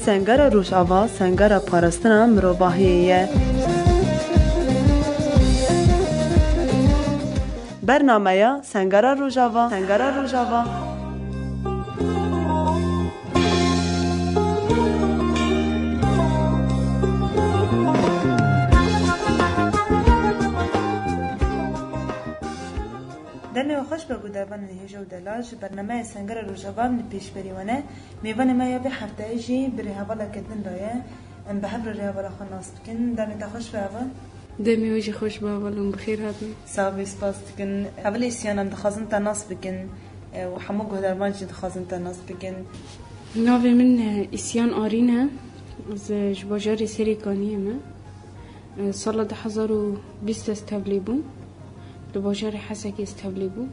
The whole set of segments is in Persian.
سنگرا روشاوا سنگرا پارستنا مروباهیه. برنامه سنگرا روشاوا دنیا خوش به بودن نهیج و دلاج برنامه سنگر روزاوا من پیش بریونه میوان ما یا به هفته جی بری حوالا کردن دایه ام به حبر حوالا خلاص کن دنیا خوش به اول دمی وجه خوش به اولم بخیر هاتم سابی سپاس کن اول اسیانم دخوازن تناس بکن و همه گهدر ماجی دخوازن تناس بکن ناوی من اسیان آرینه از جباجاری سری کانیه من سال 2020 استبلی بون لباجار حسکی استبلی بو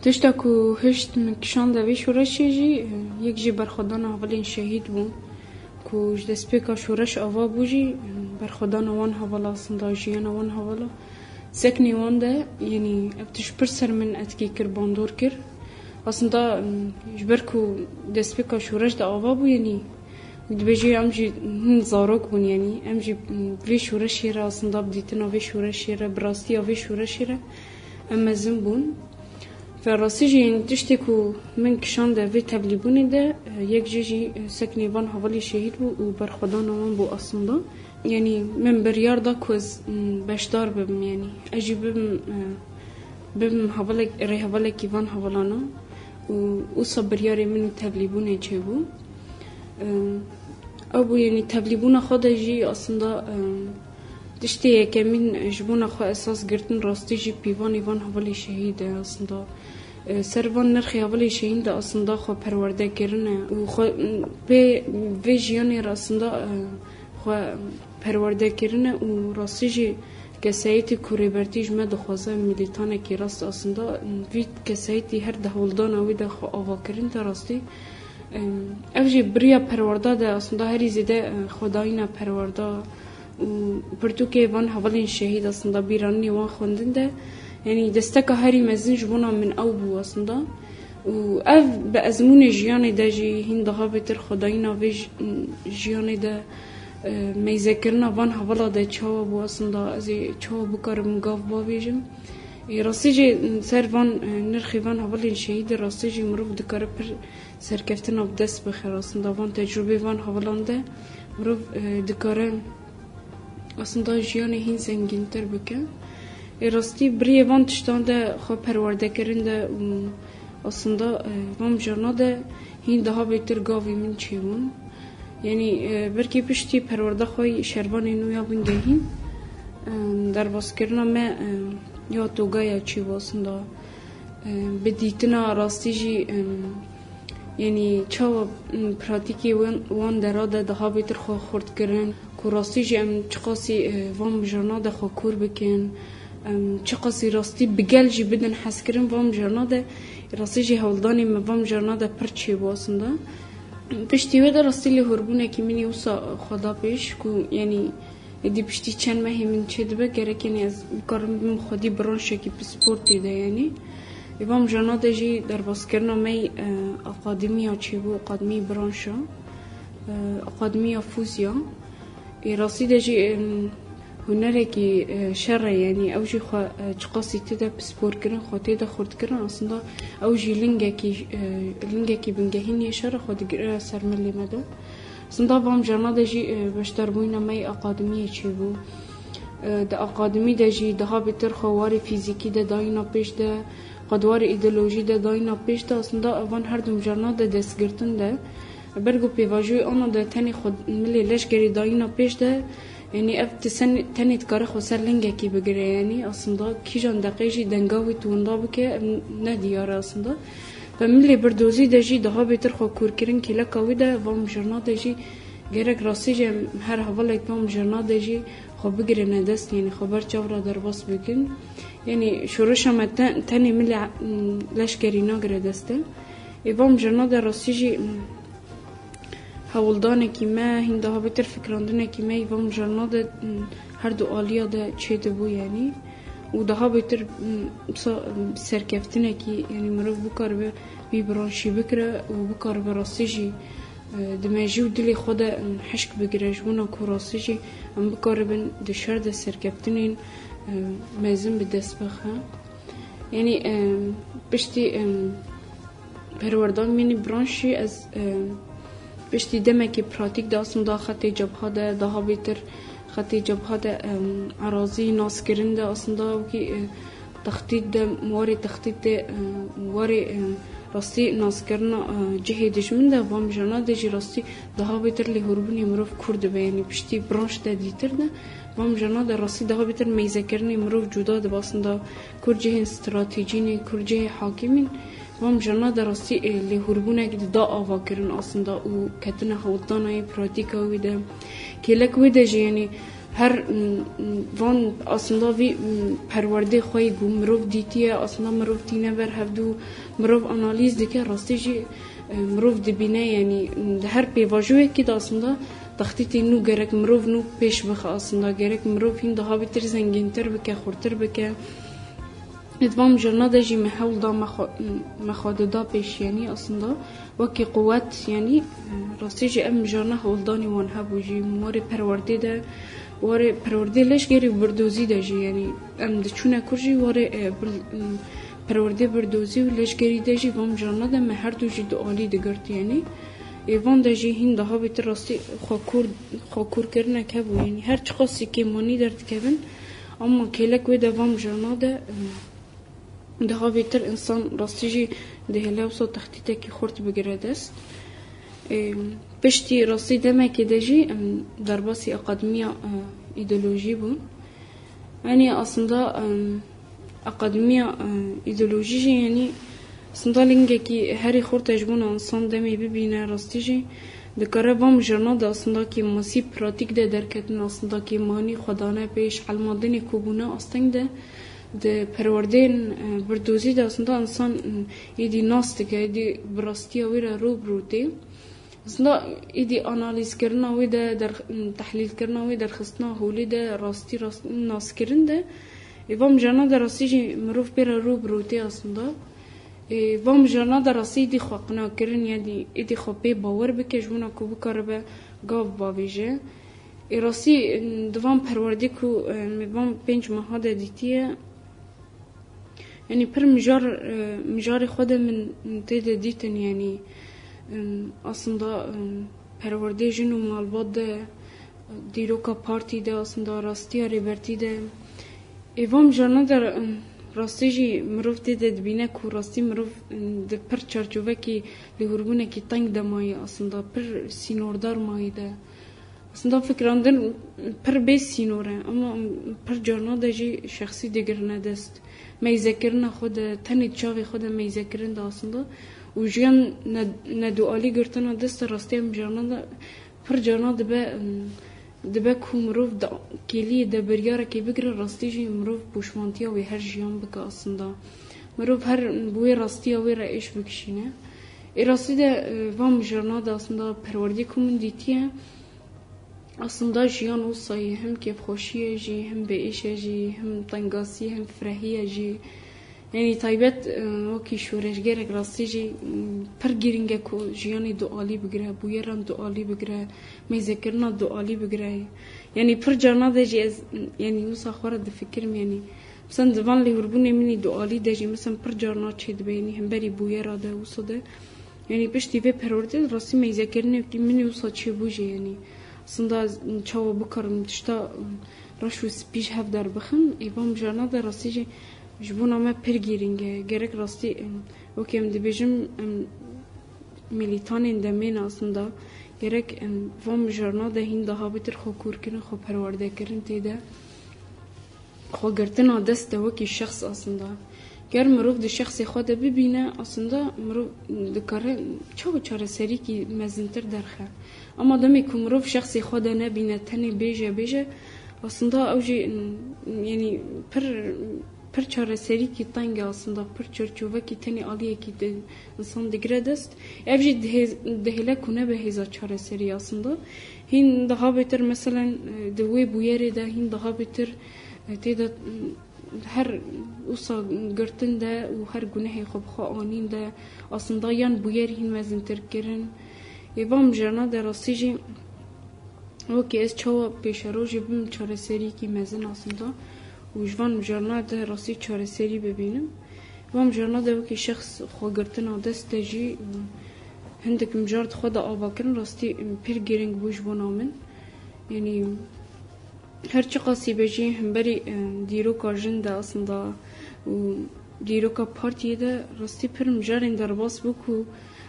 تشتا کو هشت مکشان دوی شورشی جی یک جی برخودان اولین شهید بون کو جدسپیکا شورش آوا بو جی برخودان وان حوالا سنداجیان وان حوالا سکنی وان ده یعنی ابتش پرسر من اتکی کر باندور کر اصلا جبر کو دسپیکا شورش ده آوا بو یعنی دبیجی امجی زاروک بون یعنی امجی وی شورشی را اصلا بدیتنا وی شورشی را براستی وی شورشی را امازن بون فراستی جی دشتی کو من کشان ده وی تبلیغونی ده یک جی سکنی وان حوالی شهید بو و برخودان وان بو اصلا یعنی من بریار دا کوز بشدار بم یعنی اجی بم حوالک ری حوالکی وان حوالانا و اوسا بریاری من تبلیغونی چه بو ابو یعنی تبلیغون خود جی اصلا دشتی که من جبون خو اساس گرتن راستی جی پیوانی وان حوالی شهید اصلا سروان نرخی حوالی شهید اصلا خو پرورده کرنه و خو به جیانی اصلا خو پرورده کرنه و راستی جی کسایتی کوریبرتیج مد خوازه ملیتانه کی راست اصلا وید کسایتی هر دهولدان اوی ده خو آوا کرن تا راستی اوجی بریا پرورده ده اصلا هری زیده خداینا پرورده و پرتو که وان حوالین شهید اصلا بیرانی وان خوندن ده یعنی دستک هری مزین جبونا من او بو اصلا و اف به ازمون جیانی ده جی هنده ها بتر خداینا و جیانی ده میذکرنا وان حوالا ده چاو بو اصلا ازی چاو بکارم گاف با بیجم راستی جی سر وان نرخی وان حوالین شهید راستی جی مروف دکاره پر سرکفتن اب دست بخیر اصلا وان تجربه وان حوالانده مروف دکاره اصلا جیانی هین زنگین تر بکن راستی بری وان تشتانده خواه پرورده کرنده اصلا وان جرناده هین ده ها بیتر گاوی من چیون یعنی برکی پشتی پرورده خواه شربان نویا بنگهین در باز کرنا ما یا توگایا چی واسنده بدیتنا راستی جی یعنی چاو پراتیکی وان دراده ده ها بیتر خواه خورد کرن که راستی جی ام چقاسی وان بجرنا ده خواه کور بکن چقاسی راستی بگل جی بدن حس کرن وان بجرنا ده راستی جی هولدانی وان بجرنا ده پرچی واسنده پشتیوه ده راستی لی هربونه که منی اوسا خدا پیش که یعنی دی پشتی چند ماهی من چه دبه گرک یعنی از کارم بیم خودی برانشه که پسپورت دیده یعنی ایوام جانا ده جی در باز کرنا می اقادمی ها چی بو اقادمی برانشه اقادمی ها فوزیا راستی ده جی هنره که شره یعنی او جی خواه چقاسی تیده پسپورت کرن خواه تیده خورد کرن اصلا او جی لنگه که بنگهین یه شره خواه دیگر سرملی مده اصلا وام جانا ده جی بشتر بوینا می اقادمی چی بو ده اقادمی ده جی ده ها بیتر خواه فیزیکی ده داینا پیش ده قدوار ایدئولوژی ده داینا پیش ده اصلا وان هر دوم جانا ده دست گرتن ده برگو پیواجوی آنها ده تنی خود ملی لشگری داینا پیش ده یعنی اف تنی تکاره خود سر لنگه کی بگیره یعنی اصلا کی جان دقیقی دنگاوی توندا بکه نه دیاره اصلا و ملی بردوزی ده جی ده ها بیتر خود کور کرن که لکاوی ده وام جرنا ده جی گرک راستی جی هر حواله که وام جرنا ده جی خود بگیره ندست یعنی خبر چاورا در باس بکن یعنی شورش هم تنی ملی لشگری ناگره دسته وام جرنا ده راستی جی هولدانه که ما هنده ها بیتر فکراندنه که ما وام جرنا ده هر دو آلیا ده چه ده بو یعنی و ده ها بیتر سرکفتنه که یعنی مروف بکار به بی برانشی بکره و بکار به راستی جی دماجی و دلی خود حشک بگیره جبونا کراسی جی ام بکاربن دشار ده سرکبتنین مزن به دست بخه یعنی پشتی پروردان منی برانشی از پشتی دمکی پراتیک داستم دا خطی جبهه ده ها بیتر خطی جبهه ده عراضی ناس کرنده اصلا دا وکی تخطیط ده مواری تخطیط ده مواری راستی ناس کرنا جهه دشمن ده وام جانا ده جی راستی ده ها بیتر لی هربونی مروف کرد به یعنی پشتی برانش ده دیتر ده وام جانا ده راستی ده ها بیتر میزه کرنی مروف جدا ده باسن ده کر جهه استراتیجی نه کر جهه حاکمین وام جانا در راستی لی هربونه که دا آوا کرن اصلا و کتنه خوددانای پراتیکا ویده کلک ویده جی یعنی هر وان اصلا وی پرورده خواهی گو مروف دیتیه اصلا مروف تینه بر هفدو مروف انالیز دیگه راستی جی مروف دبینه یعنی هر پیواجوه که دا اصلا تخطیطی نو گرک مروف نو پیش بخه اصلا گرک مروف این ده ها بیتر زنگینتر بکه خورتر بکه ادوام جرنا ده جی محاول دا مخاده دا پیش یعنی اصلا وکی قوت یعنی راستی جی ام جرنا هولدانی وان هبو جی موری پرورده ده واره پرورده لش گری بردوزی ده جی یعنی ام ده چونه کر جی واره پرورده بردوزی و لش گری ده جی وام جرنا ده مهر دو جی دو آلی ده گرد یعنی ایوان ده جی هین ده ها بیتر راستی خاکور کرنه که بو یعنی هر چه خاصی که مانی درد کبن اما کلک و ده وام جرنا ده ها بیتر انسان راستی جی ده هلاوسا تخطیطه که خورد بگره دست پشتی راستی دمه که ده جی در باسی اکادمیا ایدولوژی بون یعنی اصلا اکادمیا ایدولوژی جی یعنی اصلا لنگه که هری خورد تجبون انسان دمه ببینه راستی جی دکاره وام جرنا ده اصلا که مسی پراتیک ده درکتن اصلا که مانی خدانه پیش علمادن کوبونه اصلا ده پروردین بردوزی ده اصلا انسان ایدی ناسته که ایدی براستی ویره رو بروتی اصلا ایدی آنالیز کرنا وی ده در تحلیل کرنا وی در خستنا هولی ده راستی ناس کرن ده وام جانا ده راستی جی مروف بیره رو بروتی اصلا وام جانا ده راستی ایدی خواقنا کرن یعنی ایدی خوابی باور بکه جونا کو بکاره به گاو باویجه راستی دوام پروردی کو میوام 5 ماه ده دیتیه یعنی پر مجار خود من تیده دیتن یعنی اصلا پرورده جنو مالباد ده دیروکا پارتی ده اصلا راستی ریبرتی ده ایوام جانا در راستی جی مروف تیده دبینه که راستی مروف ده پر چرچوه که لهربونه که تنگ ده مایی اصلا پر سینوردار مایی ده اصلا فکراندن پر بیس سینوره اما پر جانا ده جی شخصی دیگرنه دست میذکرن خود تنید چاوی خود میذکرن ده اصلا و جیان ندوالی گرتن دست راستی هم جانا ده پر جانا دبه که مروف ده کلی ده بریاره که بگره راستی جی مروف پوشمانتیا وی هر جیان بکه اصلا مروف هر بوی راستی وی را ایش بکشینه ای راستی ده وام جانا ده اصلا پروردی کمون دیتیه اصلا جیان وصایی هم کیف خوشیه جی هم به ایشه جی هم تنگاسی هم فرحیه جی یعنی تایبت وکی شورش گرگ راستی جی پر گیرنگه که جیانی دوالی بگره بویران دوالی بگره میذکرنا دوالی بگره یعنی پر جانا ده جی یعنی وصا خوره ده فکرم یعنی مثلا دوان لی هربونه منی دوالی ده جی مثلا پر جانا چه ده یعنی هم بری بویرا ده وصا ده یعنی پشتی به پرورده راستی میذکرنه منی وصا چه بوجه یعنی اصلا چاو بکرم تشتا رشو سپیش هف در بخن ایوام جانا در راستی جی جبونا ما پرگیرینگه گرک راستی وکیم دی بیجم ملیتان اندامین اصلا گرک وام جانا ده هین ده ها بیتر خو کور کرن خو پرورده کرن تیده خو گرتنا دست وکی شخص اصلا گر مروف ده شخص خود ببینه اصلا مروف دکاره چاره سری که مزنتر درخه اما دمی که مروف شخصی خود نبینه تنی بیجه اصلا اوجی یعنی پر چاره سری که تنگه اصلا پر چرچوه که تنی آلیه که انسان دگره دست اوجی دهیله کنه به هزا چاره سری اصلا هین ده ها بیتر مثلا دوی بویره ده هین ده ها بیتر تیده هر اوسا گرتن ده و هر گناه خوب آنین ده اصلا یان بویر هین مزنتر کرن ایوام جرنا در راستی جی وکی از چوا پیشروجی بیم چاره سری کی مزن آسندا و جوان جرنا در راستی چاره سری ببینم وام جرنا در وکی شخص خواگرتن آدست جی هندک مجرد خود آبا کرن راستی پیر گیرنگ بوش بنامن یعنی هر چی قاسی بجی هم بری دیرو کا جنده آسندا و دیرو کا پارتیه ده راستی پر مجرد در باس بکو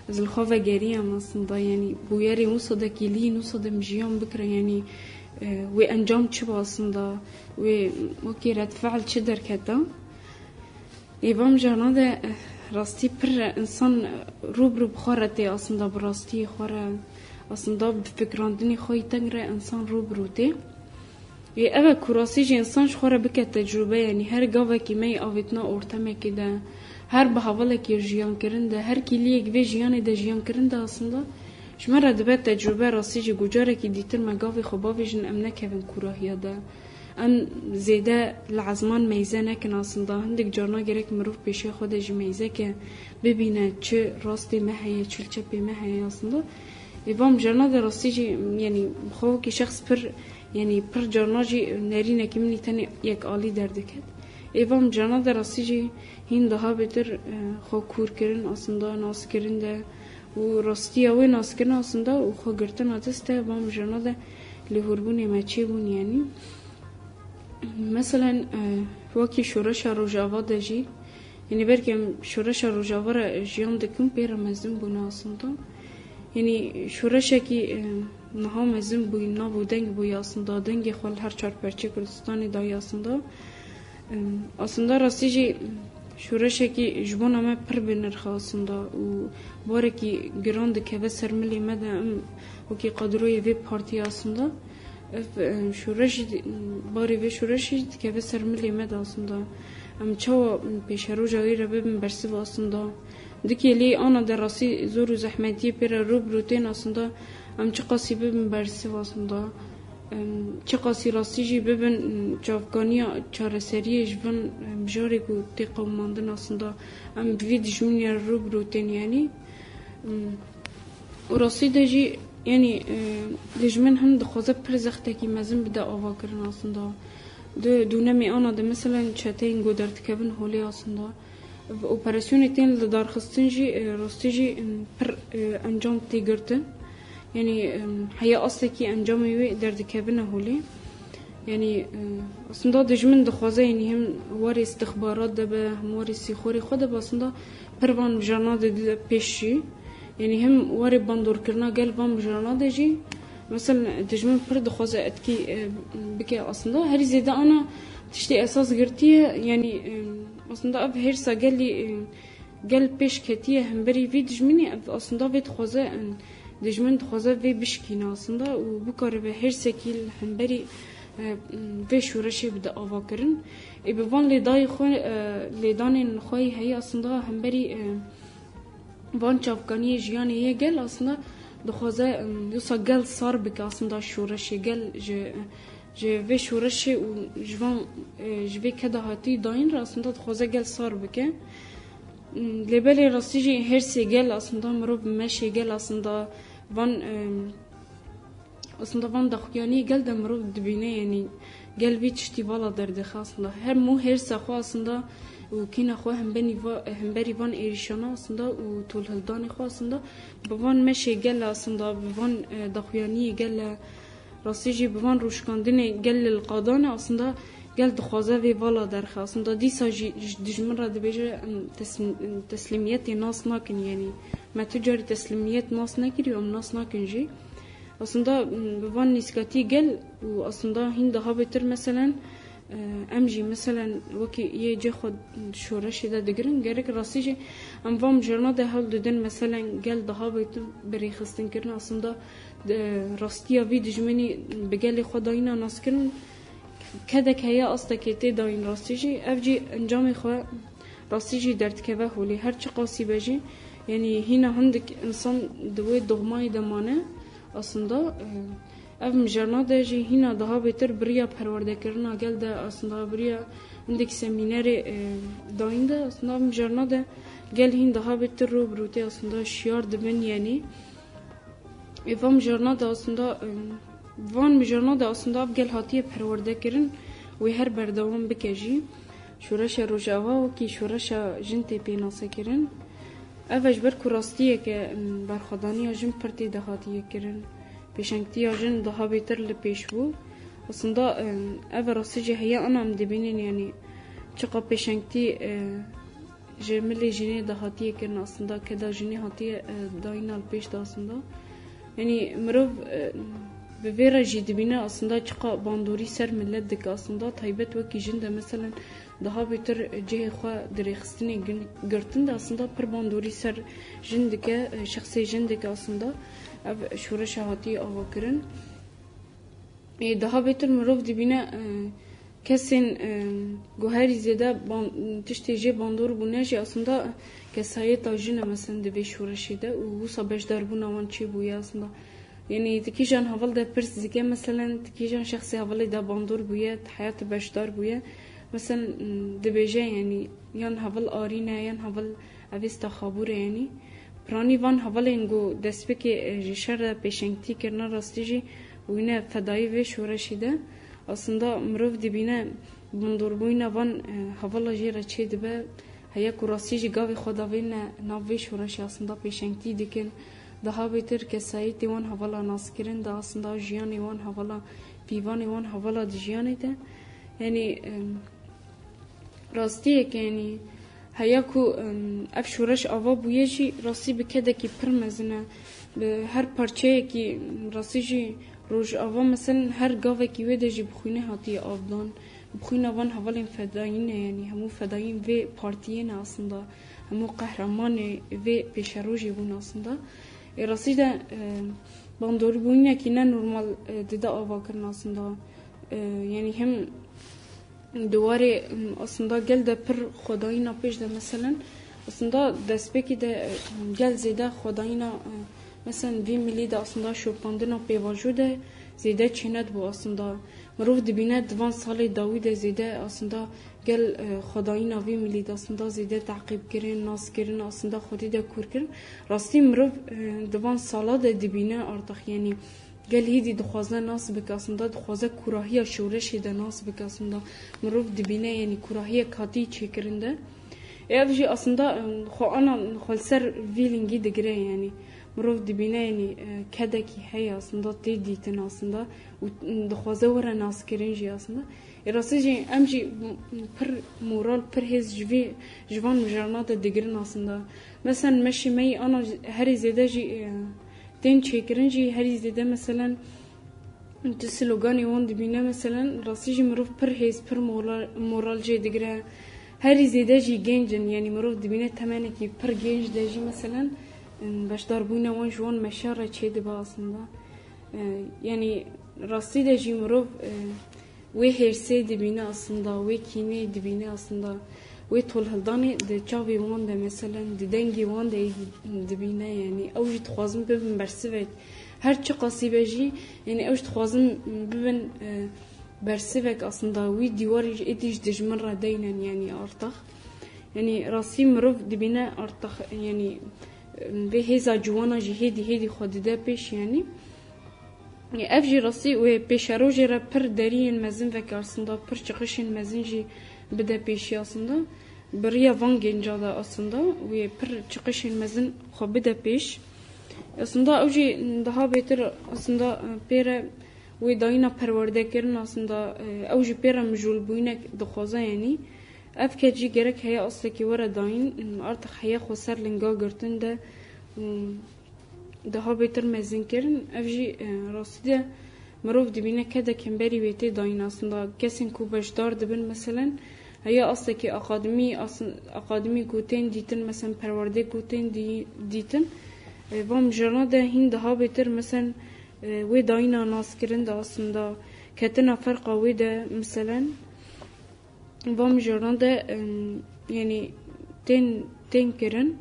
از الخواه گری هم آسندا یعنی بویاری موساده کلی نوساده مجیان بکره یعنی و انجام چه با آسندا و وکی رد فعل چه در کده ایوام جانا ده راستی پر انسان روب بخارته آسندا براستی خوره آسندا بفکراندنی خوی تنگره انسان روب ته اوه کراسی جی انسان خوره بکه تجربه یعنی هر گاوه که می آویتنا ارتمه که ده هر به حواله که جیان کرنده هر کلیه گوه جیانه ده جیان کرنده آسندا شماره دبه تجربه راستی جی گجاره که دیتر مگاوی خوباوی جن امنه کهون کراهیه ده ان زیده لعزمان میزه نکن آسندا هندک جارنا گرک مروف پیشه خوده جی میزه که ببینه چه راستی مهیه چل چپی مهیه آسندا ایوام جارنا ده راستی جی یعنی خواه که شخص پر یعنی پر جارنا جی نرینه که منی تنی یک آلی درده کد ایوام جارنا ده راستی جی هین ده ها بتر خواه کور کرن آسندا ناس کرن ده و راستی اوی ناس کرن آسندا و خواه گرتن آدسته ایوام جارنا ده لهوربون مچه بون یعنی مثلا وکی شورش روجاوا دجی یعنی برکم شورش روجاوا را جیان دکم پیر مزم بونه آسندا یعنی شورش کی نها مزم بوی نابو دنگ بوی آسندا دنگ خال هر چار پرچه کردستانی دای آسندا راستی جی شورش کی جبان همه پر بنرخ آسندا و باره کی گراند که و سرملی مده وکی قدروی وی پارتی آسندا شورش باری و شورشی که به سرملی مد آسندا ام چوا پیش رو جایی را ببین برسی آسندا دکی لی آنا در راسی زور و زحمتی پر روب روتین آسندا ام چه قاسی ببین برسی آسندا چه قاسی راستی جی ببین جافگانی چاره سریه جبن بجاری کو تقوم ماندن آسندا ام بوید جمینی روب روتین یعنی و راستی دجی یعنی لجمن هم دخوازه پر زخته کی مزن بده آوا کرن آسندا دونه آنا ده مثلا چتین گودرت کبن هولی آسندا اپراسیون تین لدارخستن جی راستی جی پر انجام تیگرتن یعنی هیا اصلا کی انجام وی درد کبن هولی یعنی آسندا لجمن دخوازه یعنی هم واری استخبارات ده به هم واری سیخوری خود به آسندا پر وان جانا ده پیشی یعنی هم واری باندور کرنا گل بام جرانا دجی مثلا دجمن پر دخوازه اتکی بکه آسندا هر زیده آنا تشتی اساس گرتیه یعنی آسندا اف هر سا گل پیش کتیه هم بری وی دجمنی آسندا وی دخوازه دجمن دخوازه وی بشکینه آسندا و بکاره به هر سکیل هم بری وی شورشی بده آوا کرن ای بوان لیدای خوی لیدانین خوی هی آسندا هم بری وان چافکانی جیانی یه گل اصلا دخوازه یوسا گل سار بکه اصلا شورشی گل جوی شورشی و جوی کده هاتی داین را اصلا دخوازه گل سار بکه لبلی راستی جی هر سی گل اصلا مروب مشی گل اصلا وان دخویانی گل ده مروب دبینه یعنی گل بی چشتی والا درده اصلا هر مو هر سخوا اصلا و کینا خو هم بری وان ایریشانا اصلا و طول هلدان خو اصلا بوان مشی گل اصلا بوان دخویانی گل راستی جی بوان روشکاندن گل القادان اصلا گل دخوازه وی والا درخه اصلا دیسا دجمن را دبیجه تسلیمیت ناس ناکن یعنی ما تجاری تسلیمیت ناس نکری و ناس ناکن جی اصلا بوان نیسکاتی گل و اصلا هین ده ها بتر مثلا امجی مثلا وکی یه جه خود شورشی ده دگرن گرک راستی جه ام وام جرنا ده حال دادن مثلا گل ده ها بیتو بری خستن کرن اصلا راستی وی دجمنی بگلی خدایینا ناس کرن کده که یا اصلا که تی داین راستی جه افجی انجام خواه راستی جه درد که هولی هر چه قاسی بجی یعنی هینا هندک انسان دوی دغمای دمانه اصلا اف مجرنا ده جی هینا ده ها بیتر بریا پرورده کرنا گل ده اصلا بریا اندک سمینر داین ده اصلا مجرنا ده گل هین ده ها بیتر رو بروتی اصلا شیار دبن یعنی Evam jarna da aslında van jarna da aslında gel hatiye perwerde kirin ve her berdavam bikeji şuraşa rojava o ki şuraşa jin tepe nasa kirin evej ber kurastiye ke berxadaniya jin perti de hatiye kirin peşengtiya jin daha beter li peş bu aslında ev rasici heye anam dibinin yani çıka peşengti jemili jini de hatiye kirin aslında keda jini hatiye dainal peş de aslında yani mırov به ویرا جدیبینه aslında çıka bandori ser millet dik aslında taybet ve kijin de mesela daha beter cehe xwa direxstini girtin de aslında per bandori ser jin dike şahsi jin dike aslında ev şura şahati avakirin daha beter mirov dibine kesin goheri zede tişteje bandor buneji aslında kesayet ajine mesela de şura şeyde u sabejdar bu navan çi bu ya aslında يعني تكيجان هفل ده برس زكاة مثلا تكيجان شخصي هفل ده باندور بويا حياة بشدار بويا مثلا دبيجا يعني يان هفل آرينا يان هفل أفيستا خابورة يعني براني وان هفل إنجو دسبك جشر بيشنتي كرنا راستيجي وينا فداي وش ورشيدا أصلا مروف دبينا باندور بوينا وان هفل جيرا تشي دبا هيا كراستيجي قاوي خداوينا نافيش ورشي أصلا بيشنتي ديكن daha beter kesayet divan havala naskirin da aslında jiyan divan havala pivan divan havala dijiyane de yani rastiye ki yani hayaku afşuraş ava buyeji rasti bikedeki permezine her parçaya ki rastici roj ava mesela her gave ki vedeji bxune hati avdan bxune van havalin fedayine yani hamu fedayin ve partiyene aslında hamu kahramanı ve peşeroji bun aslında Rasida bandori buyna ki ne normal dida avakırın aslında yani hem duvarı aslında gel de per xodayına peş de mesela aslında despeki de gel zede xodayına mesela bir milli de aslında şopandına pevaju de zede çenet bu aslında مرov dibine divan salı Davide zede aslında gel xodayına bir milli de aslında zede takip kirin nas kirin aslında xodi de kur kirin rasti مرov divan sala da dibine artık yani gel hidi dixwaze nas bik aslında dixwaze kurahiya şoreşi de nas bik aslında مرov dibine yani kurahiya kati çekirinde evji aslında xo ana xolser vilingi digre yani مرov dibine yani kedeki hey aslında dediğin aslında dixwaze were nas kirin ji aslında rasici emji per moral per hez jivan mujarna da digirin aslında mesela meşi mey ana her zede ji den çekirin ji her zede mesela slogan yon dibine mesela rasici مرov per hez per moral ji digre her zede ji gencin yani مرov dibine temene ki per genç de ji mesela بشدار بونا وان جوان مشارة چه دبا aslında yani rasti de jimrov ve herse dibine aslında ve kine dibine aslında ve tolhaldani de çavi wan de mesela de dengi wan de dibine yani avj txwazim bibin bersivet her çi qasibeji yani avj txwazim bibin bersivek aslında ve divari ediş dijmin radaynen yani artık yani rasti mrov dibine artık yani ve heza juana jihedi hedi xodide peş yani evji rasi ve peşarojera per deriyen mezin ve aslında per çıkışın mezin ji bide peşi aslında biriya van gencada aslında ve per çıkışın mezin xo bide peş aslında evji daha beter aslında pere ve dayına perverdekerin aslında evji pere mjul buynek dixwaze yani Efkeci gerek heye aslaki wara dayin artık heye xosar linga girtin de daha beter mezin kirin evji rastide مرov dibine kede kemberi vete dayin aslında kesin ku beşdar dibin mesela heye aslaki akademi guten ditin mesela perverde guten ditin vam jana da hin daha beter mesela ve dayina nas kirin de aslında ketina farqa ve de mesela Vam jornada yani ten kirin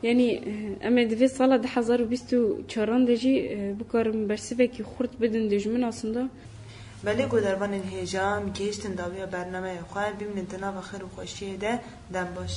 yani ama devlet sala da 2024 deji bu karım bersiveki xurt bedin dejmin aslında بله گودربان هجام گیشتن داویا برنامه خواه بیمن تناب خیر و خوشیه ده دم باش